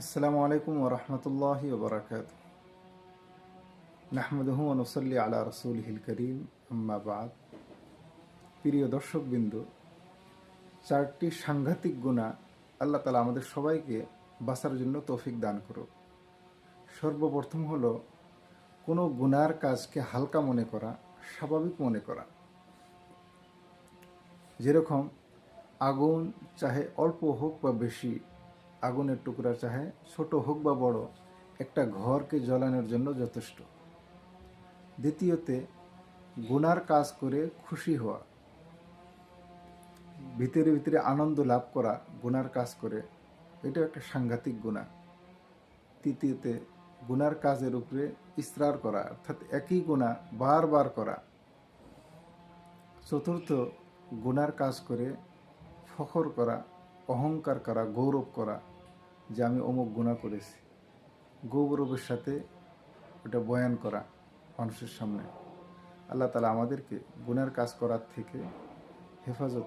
আসসালামু আলাইকুম ওয়া রাহমাতুল্লাহি ওয়া বারাকাতুহু। নাহমাদুহু ওয়া নুসাল্লি আলা রাসূলিহিল কারীম, আম্মা বা'দ। প্রিয় দর্শকবৃন্দ, চারটি সাংঘাতিক গুনাহ আল্লাহ তাআলা আমাদের সবাইকে বাঁচার জন্য তৌফিক দান করুক। সর্বপ্রথম হলো কোনো গুনার কাজকে হালকা মনে করা, স্বাভাবিক মনে করা। যেরকম আগুন চাহে অল্প হোক বা বেশি, আগুনের টুকরা চাহে ছোট হোক বা বড়, একটা ঘরকে জ্বালানোর জন্য যথেষ্ট। দ্বিতীয়তে, গুনার কাজ করে খুশি হওয়া, ভিতরে ভিতরে আনন্দ লাভ করা গুনার কাজ করে, এটা একটা সাংঘাতিক গুনাহ। তৃতীয়তে, গুনার কাজের উপরে ইসরার করা, অর্থাৎ একই গুনাহ বারবার করা। চতুর্থ, গুনার কাজ করে ফখর করা, অহংকার করা, গৌরব করা যে আমি অমুক গুনাহ করেছি, গৌরবের সাথে ওটা বয়ান করা মানুষের সামনে। আল্লাহ তাআলা আমাদেরকে গুনার কাজ করার থেকে হেফাজতে